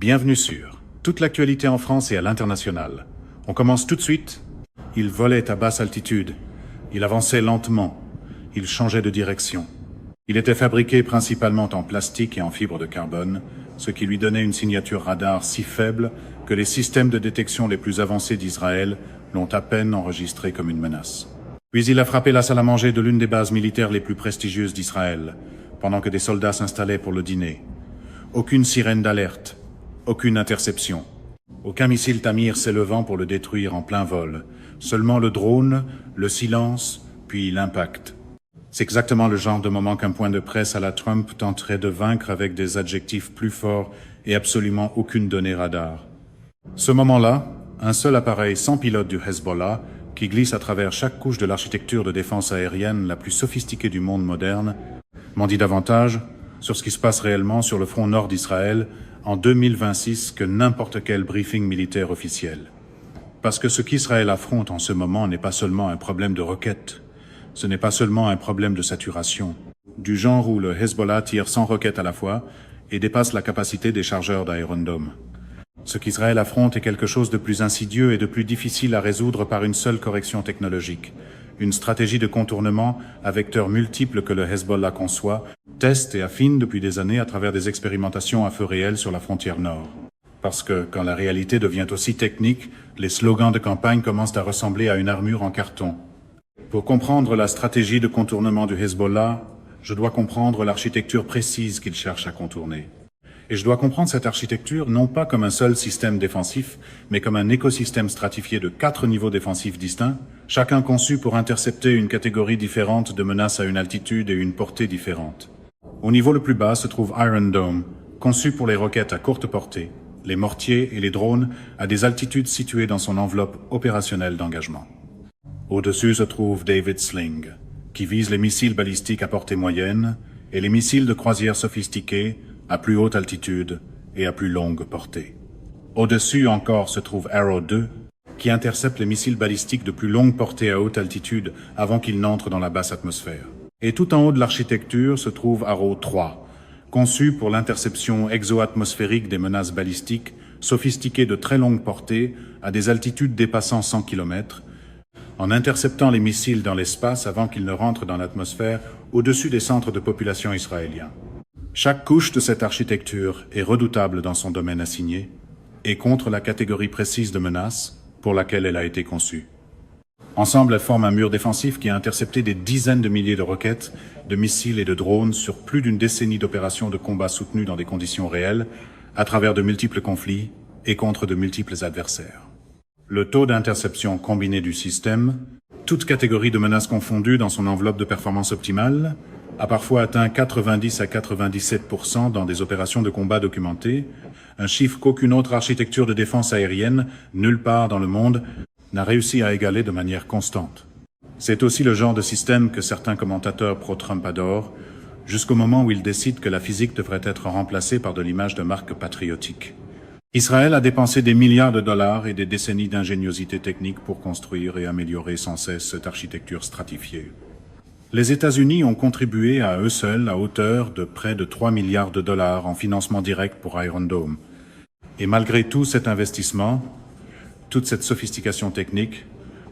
Bienvenue sur toute l'actualité en France et à l'international. On commence tout de suite. Il volait à basse altitude. Il avançait lentement. Il changeait de direction. Il était fabriqué principalement en plastique et en fibre de carbone, ce qui lui donnait une signature radar si faible que les systèmes de détection les plus avancés d'Israël l'ont à peine enregistré comme une menace. Puis il a frappé la salle à manger de l'une des bases militaires les plus prestigieuses d'Israël, pendant que des soldats s'installaient pour le dîner. Aucune sirène d'alerte, aucune interception. Aucun missile Tamir s'élevant pour le détruire en plein vol. Seulement le drone, le silence, puis l'impact. C'est exactement le genre de moment qu'un point de presse à la Trump tenterait de vaincre avec des adjectifs plus forts et absolument aucune donnée radar. Ce moment-là, un seul appareil sans pilote du Hezbollah, qui glisse à travers chaque couche de l'architecture de défense aérienne la plus sophistiquée du monde moderne, m'en dit davantage sur ce qui se passe réellement sur le front nord d'Israël en 2026 que n'importe quel briefing militaire officiel. Parce que ce qu'Israël affronte en ce moment n'est pas seulement un problème de roquettes, ce n'est pas seulement un problème de saturation, du genre où le Hezbollah tire 100 roquettes à la fois et dépasse la capacité des chargeurs d'Iron Dome. Ce qu'Israël affronte est quelque chose de plus insidieux et de plus difficile à résoudre par une seule correction technologique. Une stratégie de contournement à vecteurs multiples que le Hezbollah conçoit, teste et affine depuis des années à travers des expérimentations à feu réel sur la frontière nord. Parce que, quand la réalité devient aussi technique, les slogans de campagne commencent à ressembler à une armure en carton. Pour comprendre la stratégie de contournement du Hezbollah, je dois comprendre l'architecture précise qu'il cherche à contourner. Et je dois comprendre cette architecture non pas comme un seul système défensif, mais comme un écosystème stratifié de 4 niveaux défensifs distincts, chacun conçu pour intercepter une catégorie différente de menaces à une altitude et une portée différente. Au niveau le plus bas se trouve Iron Dome, conçu pour les roquettes à courte portée, les mortiers et les drones à des altitudes situées dans son enveloppe opérationnelle d'engagement. Au-dessus se trouve David Sling, qui vise les missiles balistiques à portée moyenne et les missiles de croisière sophistiqués à plus haute altitude et à plus longue portée. Au-dessus encore se trouve Arrow 2, qui intercepte les missiles balistiques de plus longue portée à haute altitude avant qu'ils n'entrent dans la basse atmosphère. Et tout en haut de l'architecture se trouve Arrow 3, conçu pour l'interception exo-atmosphérique des menaces balistiques sophistiquées de très longue portée à des altitudes dépassant 100 km, en interceptant les missiles dans l'espace avant qu'ils ne rentrent dans l'atmosphère au-dessus des centres de population israéliens. Chaque couche de cette architecture est redoutable dans son domaine assigné et contre la catégorie précise de menace pour laquelle elle a été conçue. Ensemble, elles forment un mur défensif qui a intercepté des dizaines de milliers de roquettes, de missiles et de drones sur plus d'une décennie d'opérations de combat soutenues dans des conditions réelles, à travers de multiples conflits et contre de multiples adversaires. Le taux d'interception combiné du système, toute catégorie de menaces confondues dans son enveloppe de performance optimale, a parfois atteint 90 à 97% dans des opérations de combat documentées, un chiffre qu'aucune autre architecture de défense aérienne, nulle part dans le monde, n'a réussi à égaler de manière constante. C'est aussi le genre de système que certains commentateurs pro-Trump adorent, jusqu'au moment où ils décident que la physique devrait être remplacée par de l'image de marque patriotique. Israël a dépensé des milliards de dollars et des décennies d'ingéniosité technique pour construire et améliorer sans cesse cette architecture stratifiée. Les États-Unis ont contribué à eux seuls à hauteur de près de 3 milliards de dollars en financement direct pour Iron Dome. Et malgré tout cet investissement, toute cette sophistication technique,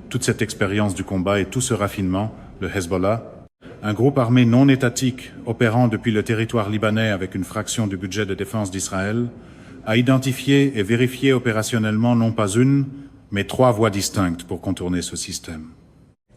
toute cette expérience du combat et tout ce raffinement, le Hezbollah, un groupe armé non étatique opérant depuis le territoire libanais avec une fraction du budget de défense d'Israël, a identifié et vérifié opérationnellement non pas une, mais 3 voies distinctes pour contourner ce système.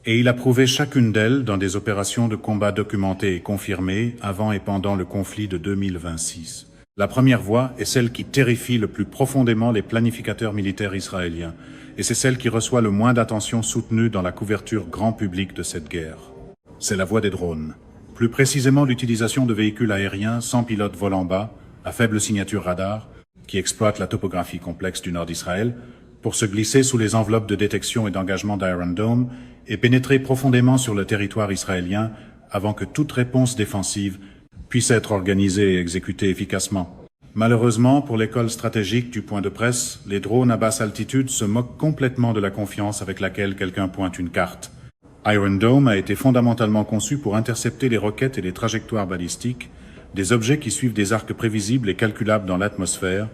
Et il a prouvé chacune d'elles dans des opérations de combat documentées et confirmées avant et pendant le conflit de 2026. La première voie est celle qui terrifie le plus profondément les planificateurs militaires israéliens, et c'est celle qui reçoit le moins d'attention soutenue dans la couverture grand public de cette guerre. C'est la voie des drones. Plus précisément l'utilisation de véhicules aériens sans pilote volant bas, à faible signature radar, qui exploitent la topographie complexe du nord d'Israël, pour se glisser sous les enveloppes de détection et d'engagement d'Iron Dome et pénétrer profondément sur le territoire israélien avant que toute réponse défensive puisse être organisée et exécutée efficacement. Malheureusement, pour l'école stratégique du point de presse, les drones à basse altitude se moquent complètement de la confiance avec laquelle quelqu'un pointe une carte. Iron Dome a été fondamentalement conçu pour intercepter les roquettes et les trajectoires balistiques, des objets qui suivent des arcs prévisibles et calculables dans l'atmosphère,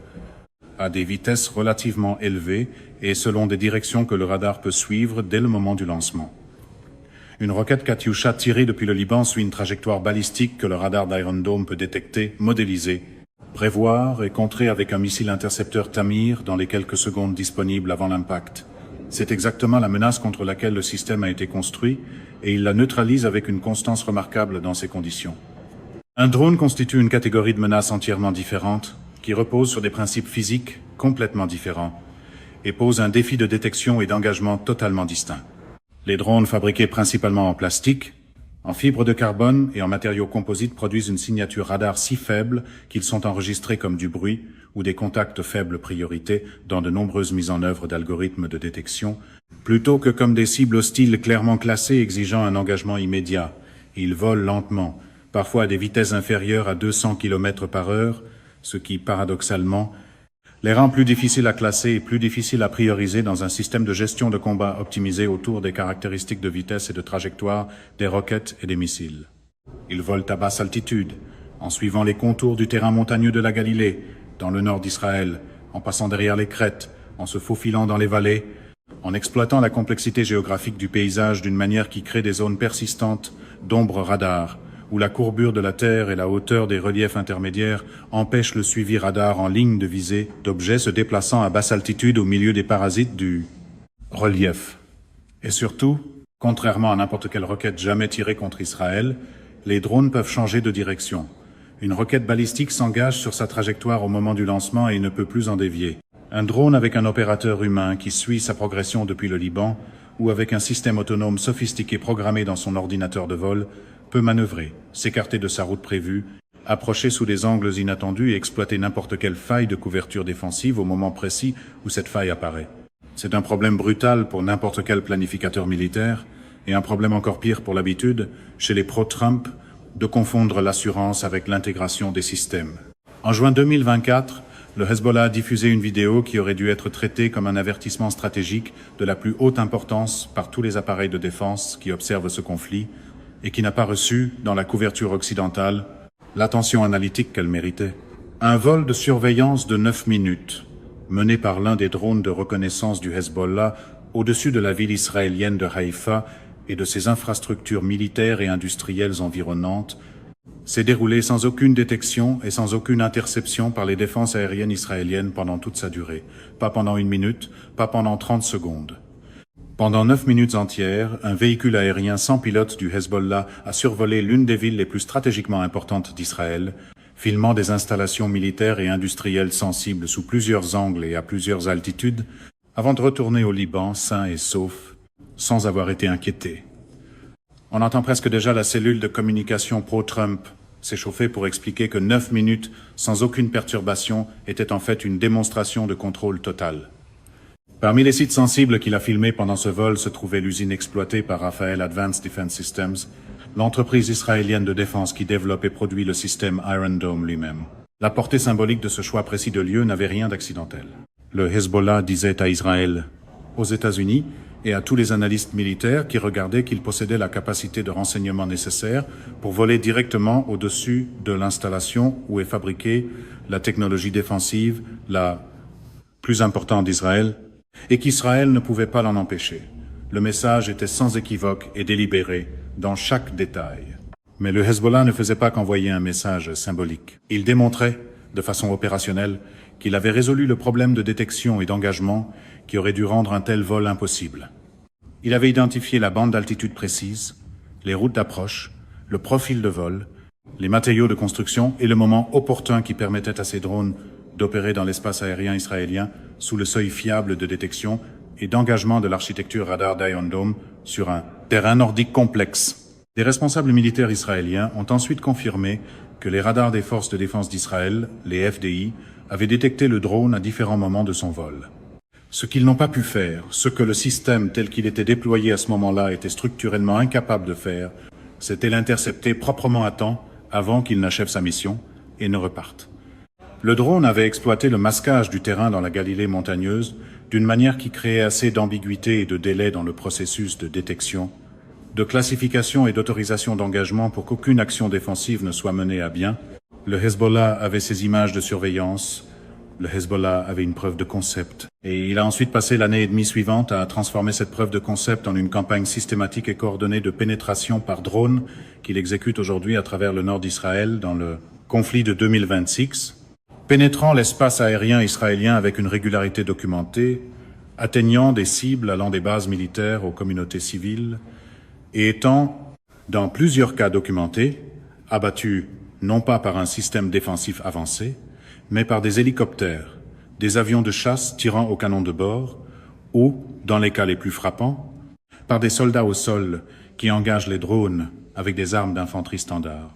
à des vitesses relativement élevées et selon des directions que le radar peut suivre dès le moment du lancement. Une roquette Katyusha tirée depuis le Liban suit une trajectoire balistique que le radar d'Iron Dome peut détecter, modéliser, prévoir et contrer avec un missile intercepteur Tamir dans les quelques secondes disponibles avant l'impact. C'est exactement la menace contre laquelle le système a été construit et il la neutralise avec une constance remarquable dans ces conditions. Un drone constitue une catégorie de menaces entièrement différente qui repose sur des principes physiques complètement différents et pose un défi de détection et d'engagement totalement distinct. Les drones fabriqués principalement en plastique, en fibre de carbone et en matériaux composites produisent une signature radar si faible qu'ils sont enregistrés comme du bruit ou des contacts faible priorité dans de nombreuses mises en œuvre d'algorithmes de détection, plutôt que comme des cibles hostiles clairement classées exigeant un engagement immédiat. Ils volent lentement, parfois à des vitesses inférieures à 200 km par heure, ce qui, paradoxalement, les rend plus difficiles à classer et plus difficiles à prioriser dans un système de gestion de combat optimisé autour des caractéristiques de vitesse et de trajectoire des roquettes et des missiles. Ils volent à basse altitude, en suivant les contours du terrain montagneux de la Galilée, dans le nord d'Israël, en passant derrière les crêtes, en se faufilant dans les vallées, en exploitant la complexité géographique du paysage d'une manière qui crée des zones persistantes d'ombre radar, où la courbure de la Terre et la hauteur des reliefs intermédiaires empêchent le suivi radar en ligne de visée d'objets se déplaçant à basse altitude au milieu des parasites du relief. Et surtout, contrairement à n'importe quelle roquette jamais tirée contre Israël, les drones peuvent changer de direction. Une roquette balistique s'engage sur sa trajectoire au moment du lancement et ne peut plus en dévier. Un drone avec un opérateur humain qui suit sa progression depuis le Liban ou avec un système autonome sophistiqué programmé dans son ordinateur de vol peut manœuvrer, s'écarter de sa route prévue, approcher sous des angles inattendus et exploiter n'importe quelle faille de couverture défensive au moment précis où cette faille apparaît. C'est un problème brutal pour n'importe quel planificateur militaire et un problème encore pire pour l'habitude, chez les pro-Trump, de confondre l'assurance avec l'intégration des systèmes. En juin 2024, le Hezbollah a diffusé une vidéo qui aurait dû être traitée comme un avertissement stratégique de la plus haute importance par tous les appareils de défense qui observent ce conflit et qui n'a pas reçu, dans la couverture occidentale, l'attention analytique qu'elle méritait. Un vol de surveillance de 9 minutes, mené par l'un des drones de reconnaissance du Hezbollah au-dessus de la ville israélienne de Haïfa et de ses infrastructures militaires et industrielles environnantes, s'est déroulé sans aucune détection et sans aucune interception par les défenses aériennes israéliennes pendant toute sa durée. Pas pendant 1 minute, pas pendant 30 secondes. Pendant 9 minutes entières, un véhicule aérien sans pilote du Hezbollah a survolé l'une des villes les plus stratégiquement importantes d'Israël, filmant des installations militaires et industrielles sensibles sous plusieurs angles et à plusieurs altitudes, avant de retourner au Liban sain et sauf, sans avoir été inquiété. On entend presque déjà la cellule de communication pro-Trump s'échauffer pour expliquer que 9 minutes sans aucune perturbation étaient en fait une démonstration de contrôle total. Parmi les sites sensibles qu'il a filmés pendant ce vol se trouvait l'usine exploitée par Rafael Advanced Defense Systems, l'entreprise israélienne de défense qui développe et produit le système Iron Dome lui-même. La portée symbolique de ce choix précis de lieu n'avait rien d'accidentel. Le Hezbollah disait à Israël, aux États-Unis et à tous les analystes militaires qui regardaient qu'il possédait la capacité de renseignement nécessaire pour voler directement au-dessus de l'installation où est fabriquée la technologie défensive la plus importante d'Israël, et qu'Israël ne pouvait pas l'en empêcher. Le message était sans équivoque et délibéré, dans chaque détail. Mais le Hezbollah ne faisait pas qu'envoyer un message symbolique. Il démontrait, de façon opérationnelle, qu'il avait résolu le problème de détection et d'engagement qui aurait dû rendre un tel vol impossible. Il avait identifié la bande d'altitude précise, les routes d'approche, le profil de vol, les matériaux de construction et le moment opportun qui permettait à ces drones d'opérer dans l'espace aérien israélien sous le seuil fiable de détection et d'engagement de l'architecture radar d'Iron Dome sur un terrain nordique complexe. Des responsables militaires israéliens ont ensuite confirmé que les radars des forces de défense d'Israël, les FDI, avaient détecté le drone à différents moments de son vol. Ce qu'ils n'ont pas pu faire, ce que le système tel qu'il était déployé à ce moment-là était structurellement incapable de faire, c'était l'intercepter proprement à temps avant qu'il n'achève sa mission et ne reparte. Le drone avait exploité le masquage du terrain dans la Galilée montagneuse d'une manière qui créait assez d'ambiguïté et de délai dans le processus de détection, de classification et d'autorisation d'engagement pour qu'aucune action défensive ne soit menée à bien. Le Hezbollah avait ses images de surveillance Le Hezbollah avait une preuve de concept. Et il a ensuite passé l'année et demie suivante à transformer cette preuve de concept en une campagne systématique et coordonnée de pénétration par drone qu'il exécute aujourd'hui à travers le nord d'Israël dans le conflit de 2026, pénétrant l'espace aérien israélien avec une régularité documentée, atteignant des cibles allant des bases militaires aux communautés civiles et étant, dans plusieurs cas documentés, abattu non pas par un système défensif avancé, mais par des hélicoptères, des avions de chasse tirant au canon de bord, ou, dans les cas les plus frappants, par des soldats au sol qui engagent les drones avec des armes d'infanterie standard.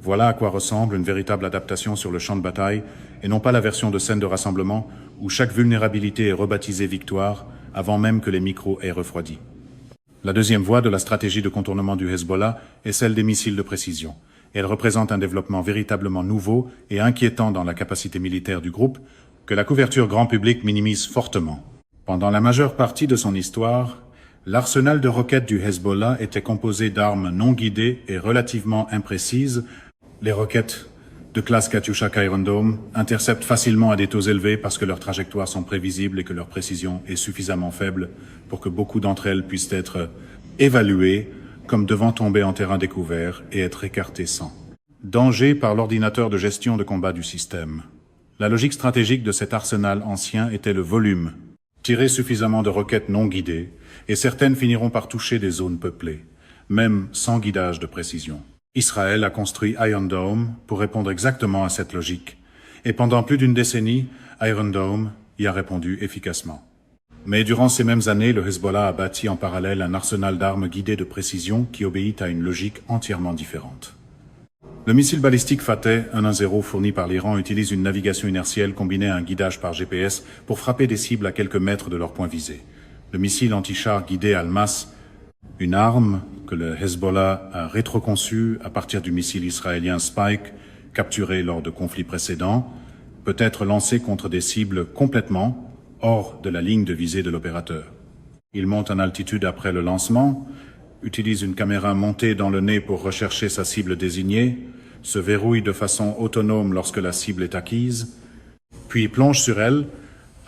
Voilà à quoi ressemble une véritable adaptation sur le champ de bataille, et non pas la version de scène de rassemblement où chaque vulnérabilité est rebaptisée victoire avant même que les micros aient refroidi. La deuxième voie de la stratégie de contournement du Hezbollah est celle des missiles de précision. Elle représente un développement véritablement nouveau et inquiétant dans la capacité militaire du groupe que la couverture grand public minimise fortement. Pendant la majeure partie de son histoire, l'arsenal de roquettes du Hezbollah était composé d'armes non guidées et relativement imprécises. Les roquettes de classe Katyusha Iron Dome interceptent facilement à des taux élevés parce que leurs trajectoires sont prévisibles et que leur précision est suffisamment faible pour que beaucoup d'entre elles puissent être évaluées comme devant tomber en terrain découvert et être écartées sans danger par l'ordinateur de gestion de combat du système. La logique stratégique de cet arsenal ancien était le volume. Tirer suffisamment de roquettes non guidées, et certaines finiront par toucher des zones peuplées, même sans guidage de précision. Israël a construit Iron Dome pour répondre exactement à cette logique, et pendant plus d'une décennie, Iron Dome y a répondu efficacement. Mais durant ces mêmes années, le Hezbollah a bâti en parallèle un arsenal d'armes guidées de précision qui obéit à une logique entièrement différente. Le missile balistique Fateh 110 fourni par l'Iran utilise une navigation inertielle combinée à un guidage par GPS pour frapper des cibles à quelques mètres de leur point visé. Le missile anti-char guidé Almas, une arme que le Hezbollah a rétroconçue à partir du missile israélien Spike, capturé lors de conflits précédents, peut être lancé contre des cibles complètement hors de la ligne de visée de l'opérateur. Il monte en altitude après le lancement, utilise une caméra montée dans le nez pour rechercher sa cible désignée, se verrouille de façon autonome lorsque la cible est acquise, puis plonge sur elle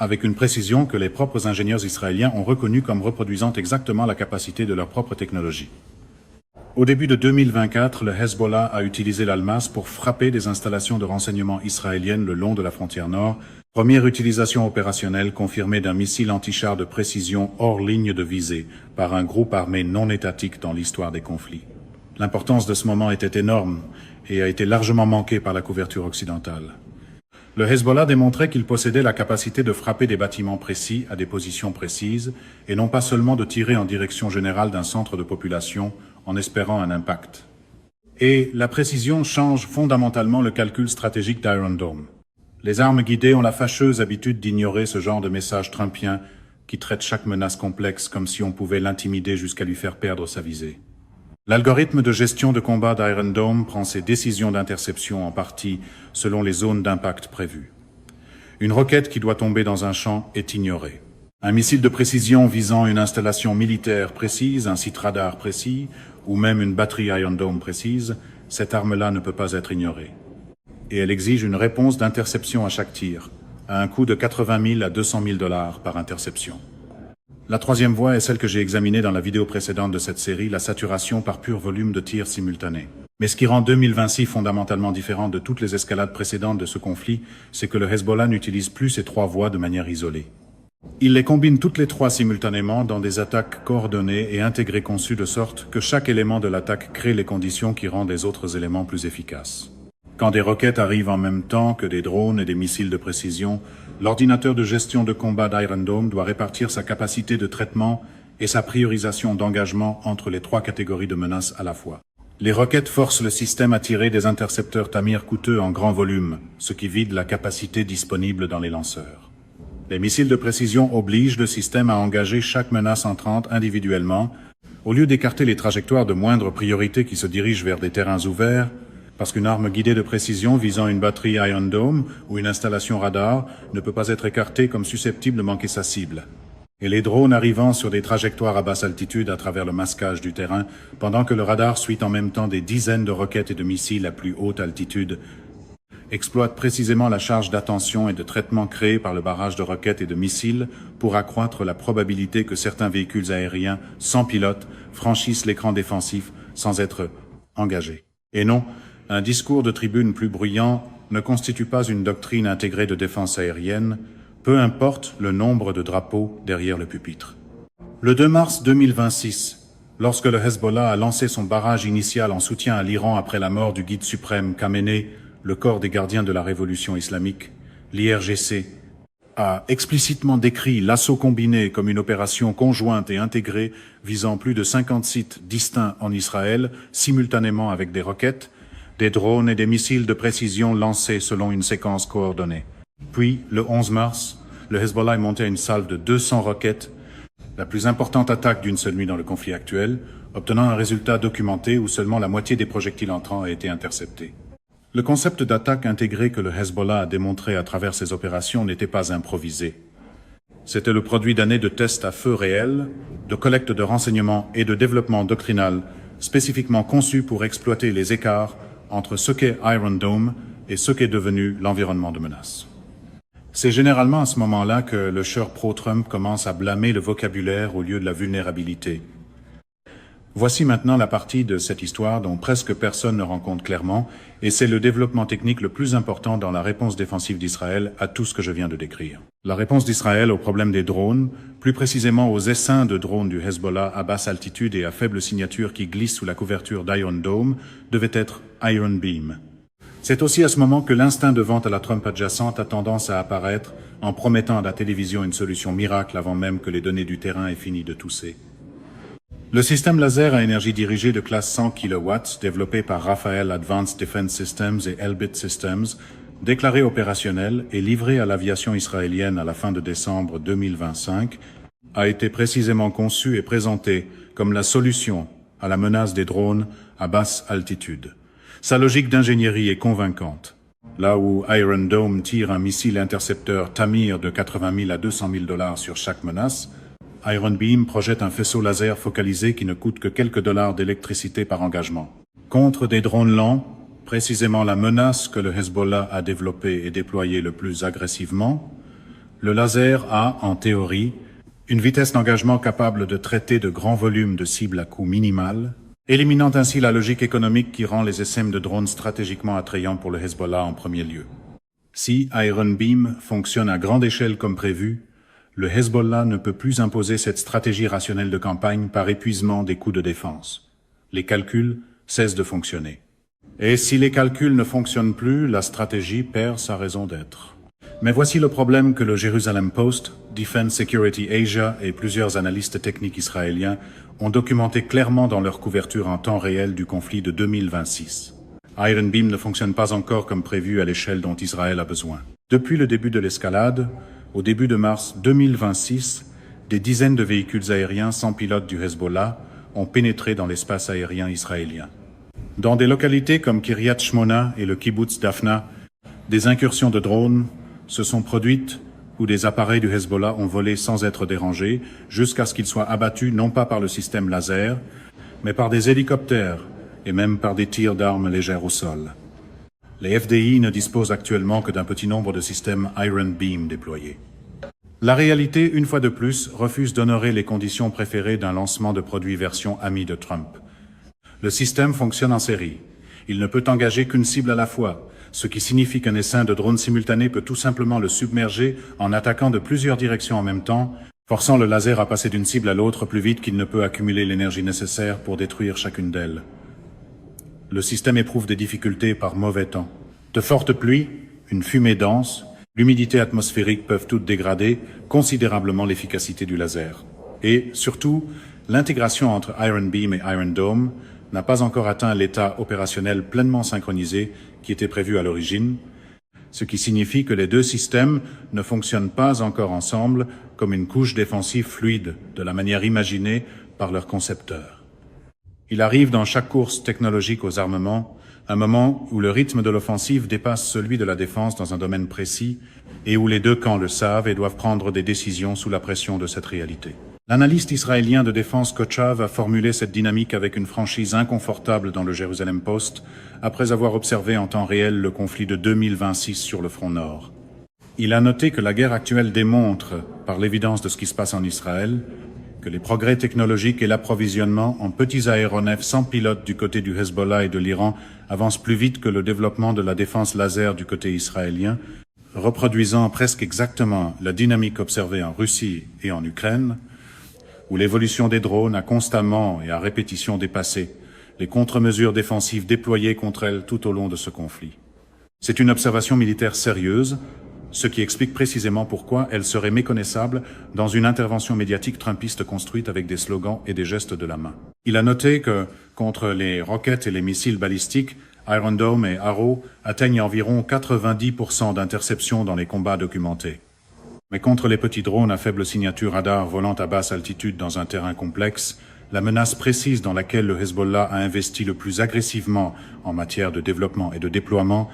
avec une précision que les propres ingénieurs israéliens ont reconnue comme reproduisant exactement la capacité de leur propre technologie. Au début de 2024, le Hezbollah a utilisé l'Almas pour frapper des installations de renseignement israéliennes le long de la frontière nord, première utilisation opérationnelle confirmée d'un missile anti-char de précision hors ligne de visée par un groupe armé non étatique dans l'histoire des conflits. L'importance de ce moment était énorme et a été largement manquée par la couverture occidentale. Le Hezbollah démontrait qu'il possédait la capacité de frapper des bâtiments précis à des positions précises et non pas seulement de tirer en direction générale d'un centre de population en espérant un impact. Et la précision change fondamentalement le calcul stratégique d'Iron Dome. Les armes guidées ont la fâcheuse habitude d'ignorer ce genre de message trumpien qui traite chaque menace complexe comme si on pouvait l'intimider jusqu'à lui faire perdre sa visée. L'algorithme de gestion de combat d'Iron Dome prend ses décisions d'interception en partie selon les zones d'impact prévues. Une roquette qui doit tomber dans un champ est ignorée. Un missile de précision visant une installation militaire précise, un site radar précis, ou même une batterie Iron Dome précise, cette arme-là ne peut pas être ignorée. Et elle exige une réponse d'interception à chaque tir, à un coût de 80 000 à 200 000 $ par interception. La troisième voie est celle que j'ai examinée dans la vidéo précédente de cette série, la saturation par pur volume de tirs simultanés. Mais ce qui rend 2026 fondamentalement différent de toutes les escalades précédentes de ce conflit, c'est que le Hezbollah n'utilise plus ces trois voies de manière isolée. Il les combine toutes les trois simultanément dans des attaques coordonnées et intégrées conçues de sorte que chaque élément de l'attaque crée les conditions qui rendent les autres éléments plus efficaces. Quand des roquettes arrivent en même temps que des drones et des missiles de précision, l'ordinateur de gestion de combat d'Iron Dome doit répartir sa capacité de traitement et sa priorisation d'engagement entre les trois catégories de menaces à la fois. Les roquettes forcent le système à tirer des intercepteurs Tamir coûteux en grand volume, ce qui vide la capacité disponible dans les lanceurs. Les missiles de précision obligent le système à engager chaque menace entrante individuellement, au lieu d'écarter les trajectoires de moindre priorité qui se dirigent vers des terrains ouverts, parce qu'une arme guidée de précision visant une batterie Iron Dome ou une installation radar ne peut pas être écartée comme susceptible de manquer sa cible. Et les drones arrivant sur des trajectoires à basse altitude à travers le masquage du terrain, pendant que le radar suit en même temps des dizaines de roquettes et de missiles à plus haute altitude, exploite précisément la charge d'attention et de traitement créée par le barrage de roquettes et de missiles pour accroître la probabilité que certains véhicules aériens sans pilote franchissent l'écran défensif sans être engagés. Et non, un discours de tribune plus bruyant ne constitue pas une doctrine intégrée de défense aérienne, peu importe le nombre de drapeaux derrière le pupitre. Le 2 mars 2026, lorsque le Hezbollah a lancé son barrage initial en soutien à l'Iran après la mort du guide suprême Khamenei, le corps des gardiens de la révolution islamique, l'IRGC, a explicitement décrit l'assaut combiné comme une opération conjointe et intégrée visant plus de 50 sites distincts en Israël, simultanément avec des roquettes, des drones et des missiles de précision lancés selon une séquence coordonnée. Puis, le 11 mars, le Hezbollah est monté à une salve de 200 roquettes, la plus importante attaque d'une seule nuit dans le conflit actuel, obtenant un résultat documenté où seulement la moitié des projectiles entrants a été interceptés. Le concept d'attaque intégrée que le Hezbollah a démontré à travers ses opérations n'était pas improvisé. C'était le produit d'années de tests à feu réel, de collecte de renseignements et de développement doctrinal spécifiquement conçus pour exploiter les écarts entre ce qu'est Iron Dome et ce qu'est devenu l'environnement de menace. C'est généralement à ce moment-là que le chœur pro-Trump commence à blâmer le vocabulaire au lieu de la vulnérabilité. Voici maintenant la partie de cette histoire dont presque personne ne rend compte clairement, et c'est le développement technique le plus important dans la réponse défensive d'Israël à tout ce que je viens de décrire. La réponse d'Israël au problème des drones, plus précisément aux essaims de drones du Hezbollah à basse altitude et à faible signature qui glissent sous la couverture d'Iron Dome, devait être Iron Beam. C'est aussi à ce moment que l'instinct de vente à la Trump adjacente a tendance à apparaître en promettant à la télévision une solution miracle avant même que les données du terrain aient fini de tousser. Le système laser à énergie dirigée de classe 100 kW, développé par Rafael Advanced Defense Systems et Elbit Systems, déclaré opérationnel et livré à l'aviation israélienne à la fin de décembre 2025, a été précisément conçu et présenté comme la solution à la menace des drones à basse altitude. Sa logique d'ingénierie est convaincante. Là où Iron Dome tire un missile intercepteur Tamir de 80 000 à 200 000 $ sur chaque menace, Iron Beam projette un faisceau laser focalisé qui ne coûte que quelques dollars d'électricité par engagement. Contre des drones lents, précisément la menace que le Hezbollah a développée et déployée le plus agressivement, le laser a, en théorie, une vitesse d'engagement capable de traiter de grands volumes de cibles à coût minimal, éliminant ainsi la logique économique qui rend les essaims de drones stratégiquement attrayants pour le Hezbollah en premier lieu. Si Iron Beam fonctionne à grande échelle comme prévu, le Hezbollah ne peut plus imposer cette stratégie rationnelle de campagne par épuisement des coûts de défense. Les calculs cessent de fonctionner. Et si les calculs ne fonctionnent plus, la stratégie perd sa raison d'être. Mais voici le problème que le Jerusalem Post, Defense Security Asia et plusieurs analystes techniques israéliens ont documenté clairement dans leur couverture en temps réel du conflit de 2026. Iron Beam ne fonctionne pas encore comme prévu à l'échelle dont Israël a besoin. Depuis le début de l'escalade, au début de mars 2026, des dizaines de véhicules aériens sans pilote du Hezbollah ont pénétré dans l'espace aérien israélien. Dans des localités comme Kiryat Shmona et le kibbutz Dafna, des incursions de drones se sont produites où des appareils du Hezbollah ont volé sans être dérangés jusqu'à ce qu'ils soient abattus non pas par le système laser, mais par des hélicoptères et même par des tirs d'armes légères au sol. Les FDI ne disposent actuellement que d'un petit nombre de systèmes Iron Beam déployés. La réalité, une fois de plus, refuse d'honorer les conditions préférées d'un lancement de produits version ami de Trump. Le système fonctionne en série. Il ne peut engager qu'une cible à la fois, ce qui signifie qu'un essaim de drone simultané peut tout simplement le submerger en attaquant de plusieurs directions en même temps, forçant le laser à passer d'une cible à l'autre plus vite qu'il ne peut accumuler l'énergie nécessaire pour détruire chacune d'elles. Le système éprouve des difficultés par mauvais temps. De fortes pluies, une fumée dense, l'humidité atmosphérique peuvent toutes dégrader considérablement l'efficacité du laser. Et, surtout, l'intégration entre Iron Beam et Iron Dome n'a pas encore atteint l'état opérationnel pleinement synchronisé qui était prévu à l'origine, ce qui signifie que les deux systèmes ne fonctionnent pas encore ensemble comme une couche défensive fluide de la manière imaginée par leurs concepteurs. Il arrive dans chaque course technologique aux armements un moment où le rythme de l'offensive dépasse celui de la défense dans un domaine précis et où les deux camps le savent et doivent prendre des décisions sous la pression de cette réalité. L'analyste israélien de défense Kochav a formulé cette dynamique avec une franchise inconfortable dans le Jerusalem Post, après avoir observé en temps réel le conflit de 2026 sur le front nord. Il a noté que la guerre actuelle démontre, par l'évidence de ce qui se passe en Israël, que les progrès technologiques et l'approvisionnement en petits aéronefs sans pilote du côté du Hezbollah et de l'Iran avancent plus vite que le développement de la défense laser du côté israélien, reproduisant presque exactement la dynamique observée en Russie et en Ukraine, où l'évolution des drones a constamment et à répétition dépassé les contre-mesures défensives déployées contre elles tout au long de ce conflit. C'est une observation militaire sérieuse, ce qui explique précisément pourquoi elle serait méconnaissable dans une intervention médiatique trumpiste construite avec des slogans et des gestes de la main. Il a noté que, contre les roquettes et les missiles balistiques, Iron Dome et Arrow atteignent environ 90% d'interceptions dans les combats documentés. Mais contre les petits drones à faible signature radar volant à basse altitude dans un terrain complexe, la menace précise dans laquelle le Hezbollah a investi le plus agressivement en matière de développement et de déploiement,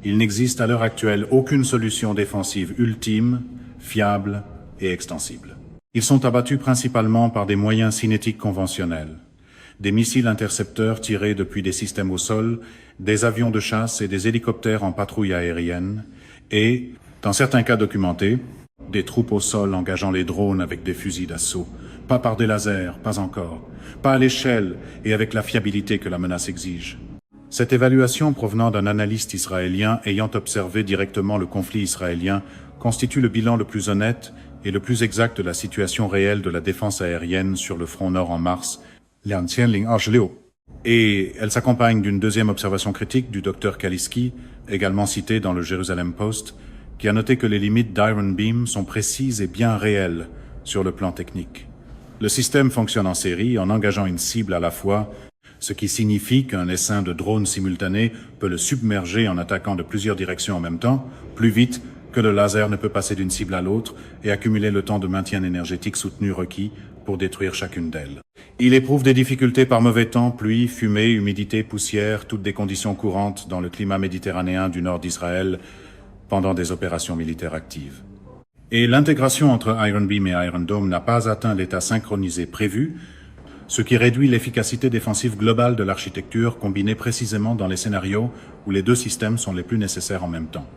il n'existe à l'heure actuelle aucune solution défensive ultime, fiable et extensible. Ils sont abattus principalement par des moyens cinétiques conventionnels, des missiles intercepteurs tirés depuis des systèmes au sol, des avions de chasse et des hélicoptères en patrouille aérienne, et, dans certains cas documentés, des troupes au sol engageant les drones avec des fusils d'assaut, pas par des lasers, pas encore, pas à l'échelle et avec la fiabilité que la menace exige. Cette évaluation provenant d'un analyste israélien ayant observé directement le conflit israélien constitue le bilan le plus honnête et le plus exact de la situation réelle de la défense aérienne sur le front nord en mars, et elle s'accompagne d'une deuxième observation critique du Dr Kaliski, également cité dans le Jerusalem Post, qui a noté que les limites d'Iron Beam sont précises et bien réelles sur le plan technique. Le système fonctionne en série en engageant une cible à la fois, ce qui signifie qu'un essaim de drones simultanés peut le submerger en attaquant de plusieurs directions en même temps, plus vite que le laser ne peut passer d'une cible à l'autre et accumuler le temps de maintien énergétique soutenu requis pour détruire chacune d'elles. Il éprouve des difficultés par mauvais temps, pluie, fumée, humidité, poussière, toutes des conditions courantes dans le climat méditerranéen du nord d'Israël pendant des opérations militaires actives. Et l'intégration entre Iron Beam et Iron Dome n'a pas atteint l'état synchronisé prévu, ce qui réduit l'efficacité défensive globale de l'architecture combinée précisément dans les scénarios où les deux systèmes sont les plus nécessaires en même temps.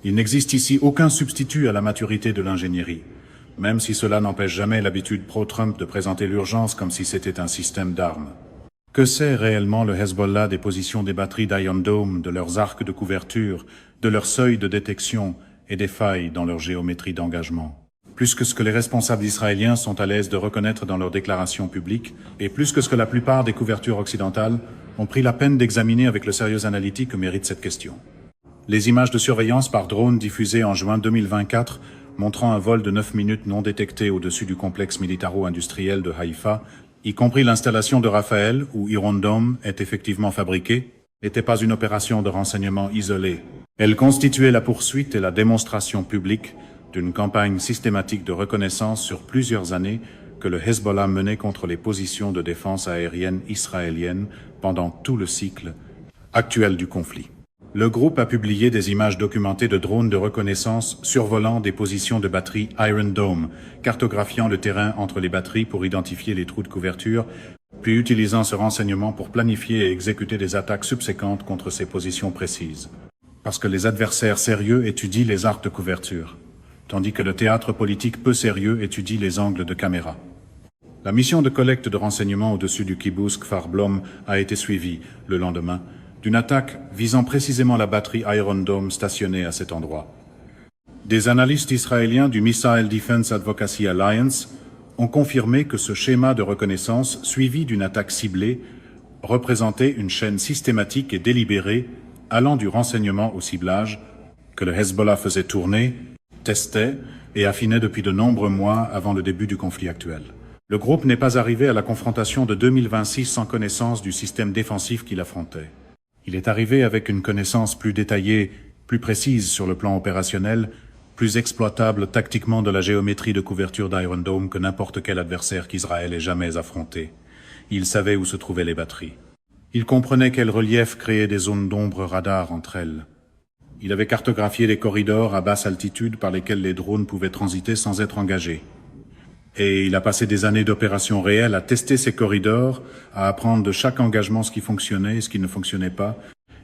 Il n'existe ici aucun substitut à la maturité de l'ingénierie, même si cela n'empêche jamais l'habitude pro-Trump de présenter l'urgence comme si c'était un système d'armes. Que sait réellement le Hezbollah des positions des batteries d'Iron Dome, de leurs arcs de couverture, de leurs seuils de détection et des failles dans leur géométrie d'engagement? Plus que ce que les responsables israéliens sont à l'aise de reconnaître dans leurs déclarations publiques, et plus que ce que la plupart des couvertures occidentales ont pris la peine d'examiner avec le sérieux analytique que mérite cette question. Les images de surveillance par drone diffusées en juin 2024, montrant un vol de 9 minutes non détecté au-dessus du complexe militaro-industriel de Haïfa, y compris l'installation de Raphaël, où Iron Dome est effectivement fabriqué, n'était pas une opération de renseignement isolée. Elle constituait la poursuite et la démonstration publique d'une campagne systématique de reconnaissance sur plusieurs années que le Hezbollah menait contre les positions de défense aérienne israéliennes pendant tout le cycle actuel du conflit. Le groupe a publié des images documentées de drones de reconnaissance survolant des positions de batteries Iron Dome, cartographiant le terrain entre les batteries pour identifier les trous de couverture, puis utilisant ce renseignement pour planifier et exécuter des attaques subséquentes contre ces positions précises. Parce que les adversaires sérieux étudient les arcs de couverture, tandis que le théâtre politique peu sérieux étudie les angles de caméra. La mission de collecte de renseignements au-dessus du kibbutz Kfar Blom a été suivie, le lendemain, d'une attaque visant précisément la batterie Iron Dome stationnée à cet endroit. Des analystes israéliens du Missile Defense Advocacy Alliance ont confirmé que ce schéma de reconnaissance, suivi d'une attaque ciblée, représentait une chaîne systématique et délibérée allant du renseignement au ciblage que le Hezbollah faisait tourner, testait et affinait depuis de nombreux mois avant le début du conflit actuel. Le groupe n'est pas arrivé à la confrontation de 2026 sans connaissance du système défensif qu'il affrontait. Il est arrivé avec une connaissance plus détaillée, plus précise sur le plan opérationnel, plus exploitable tactiquement de la géométrie de couverture d'Iron Dome que n'importe quel adversaire qu'Israël ait jamais affronté. Il savait où se trouvaient les batteries. Il comprenait quel relief créait des zones d'ombre radar entre elles. Il avait cartographié les corridors à basse altitude par lesquels les drones pouvaient transiter sans être engagés. Et il a passé des années d'opérations réelles à tester ces corridors, à apprendre de chaque engagement ce qui fonctionnait et ce qui ne fonctionnait pas,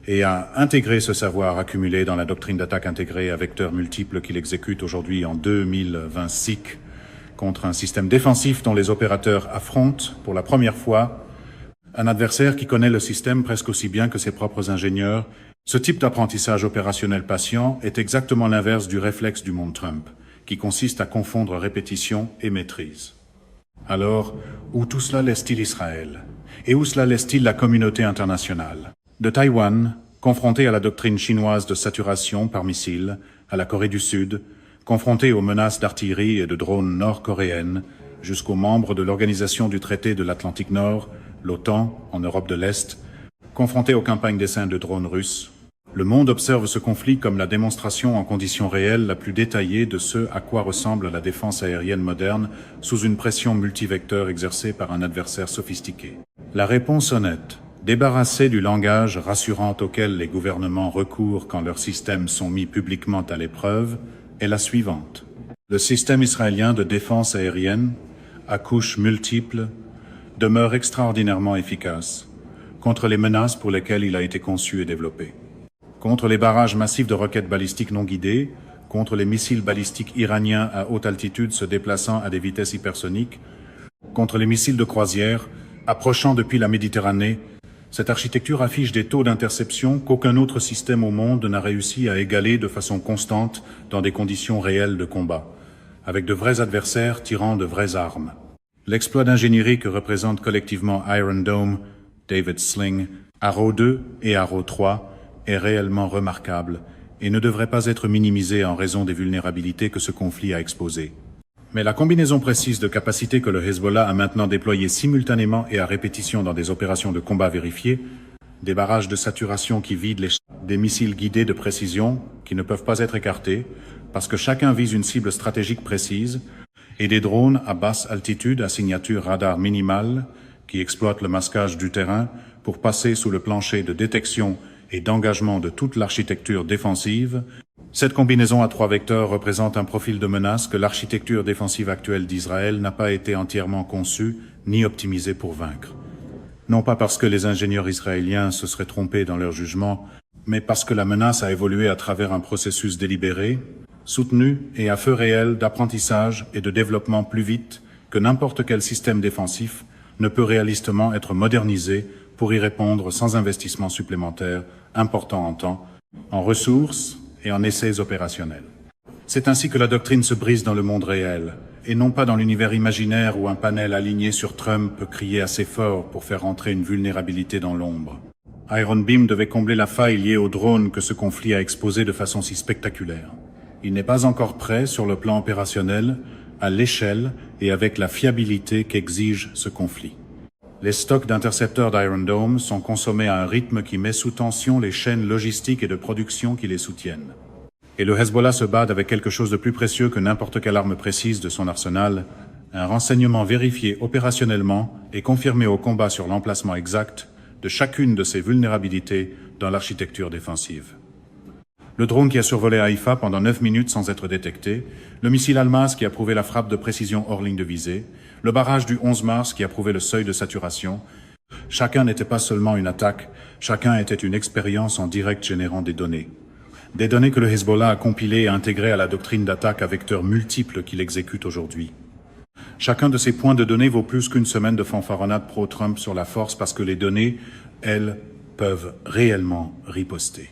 et à intégrer ce savoir accumulé dans la doctrine d'attaque intégrée à vecteurs multiples qu'il exécute aujourd'hui en 2020 SIC contre un système défensif dont les opérateurs affrontent, pour la première fois, un adversaire qui connaît le système presque aussi bien que ses propres ingénieurs. Ce type d'apprentissage opérationnel patient est exactement l'inverse du réflexe du monde Trump, qui consiste à confondre répétition et maîtrise. Alors, où tout cela laisse-t-il Israël? Et où cela laisse-t-il la communauté internationale? De Taïwan, confronté à la doctrine chinoise de saturation par missile, à la Corée du Sud, confronté aux menaces d'artillerie et de drones nord-coréennes, jusqu'aux membres de l'Organisation du traité de l'Atlantique Nord, l'OTAN, en Europe de l'Est, confronté aux campagnes d'essais de drones russes, le monde observe ce conflit comme la démonstration en conditions réelles la plus détaillée de ce à quoi ressemble la défense aérienne moderne sous une pression multivecteur exercée par un adversaire sophistiqué. La réponse honnête, débarrassée du langage rassurant auquel les gouvernements recourent quand leurs systèmes sont mis publiquement à l'épreuve, est la suivante. Le système israélien de défense aérienne, à couches multiples, demeure extraordinairement efficace contre les menaces pour lesquelles il a été conçu et développé. Contre les barrages massifs de roquettes balistiques non guidées, contre les missiles balistiques iraniens à haute altitude se déplaçant à des vitesses hypersoniques, contre les missiles de croisière approchant depuis la Méditerranée, cette architecture affiche des taux d'interception qu'aucun autre système au monde n'a réussi à égaler de façon constante dans des conditions réelles de combat, avec de vrais adversaires tirant de vraies armes. L'exploit d'ingénierie que représentent collectivement Iron Dome, David Sling, Arrow 2 et Arrow 3 est réellement remarquable et ne devrait pas être minimisé en raison des vulnérabilités que ce conflit a exposées. Mais la combinaison précise de capacités que le Hezbollah a maintenant déployées simultanément et à répétition dans des opérations de combat vérifiées, des barrages de saturation qui vident des missiles guidés de précision qui ne peuvent pas être écartés parce que chacun vise une cible stratégique précise, et des drones à basse altitude à signature radar minimale qui exploitent le masquage du terrain pour passer sous le plancher de détection et d'engagement de toute l'architecture défensive. Cette combinaison à 3 vecteurs représente un profil de menace que l'architecture défensive actuelle d'Israël n'a pas été entièrement conçue ni optimisée pour vaincre. Non pas parce que les ingénieurs israéliens se seraient trompés dans leur jugement, mais parce que la menace a évolué à travers un processus délibéré, soutenu et à feu réel d'apprentissage et de développement plus vite que n'importe quel système défensif ne peut réalistement être modernisé pour y répondre sans investissement supplémentaire important en temps, en ressources et en essais opérationnels. C'est ainsi que la doctrine se brise dans le monde réel, et non pas dans l'univers imaginaire où un panel aligné sur Trump peut crier assez fort pour faire entrer une vulnérabilité dans l'ombre. Iron Beam devait combler la faille liée aux drones que ce conflit a exposé de façon si spectaculaire. Il n'est pas encore prêt sur le plan opérationnel, à l'échelle et avec la fiabilité qu'exige ce conflit. Les stocks d'intercepteurs d'Iron Dome sont consommés à un rythme qui met sous tension les chaînes logistiques et de production qui les soutiennent. Et le Hezbollah se bat avec quelque chose de plus précieux que n'importe quelle arme précise de son arsenal, un renseignement vérifié opérationnellement et confirmé au combat sur l'emplacement exact de chacune de ces vulnérabilités dans l'architecture défensive. Le drone qui a survolé Haïfa pendant 9 minutes sans être détecté, le missile Almaz qui a prouvé la frappe de précision hors ligne de visée, le barrage du 11 mars qui a prouvé le seuil de saturation. Chacun n'était pas seulement une attaque, chacun était une expérience en direct générant des données. Des données que le Hezbollah a compilées et intégrées à la doctrine d'attaque à vecteurs multiples qu'il exécute aujourd'hui. Chacun de ces points de données vaut plus qu'une semaine de fanfaronnade pro-Trump sur la force parce que les données, elles, peuvent réellement riposter.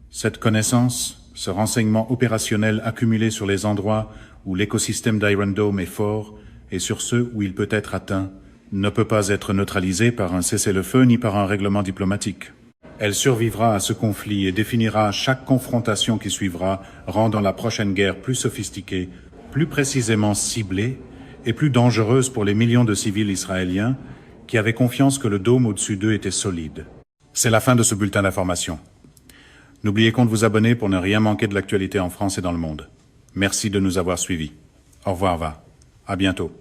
Cette connaissance, ce renseignement opérationnel accumulé sur les endroits où l'écosystème d'Iron Dome est fort et sur ceux où il peut être atteint, ne peut pas être neutralisé par un cessez-le-feu ni par un règlement diplomatique. Elle survivra à ce conflit et définira chaque confrontation qui suivra, rendant la prochaine guerre plus sophistiquée, plus précisément ciblée et plus dangereuse pour les millions de civils israéliens qui avaient confiance que le dôme au-dessus d'eux était solide. C'est la fin de ce bulletin d'information. N'oubliez pas de vous abonner pour ne rien manquer de l'actualité en France et dans le monde. Merci de nous avoir suivis. Au revoir, à bientôt.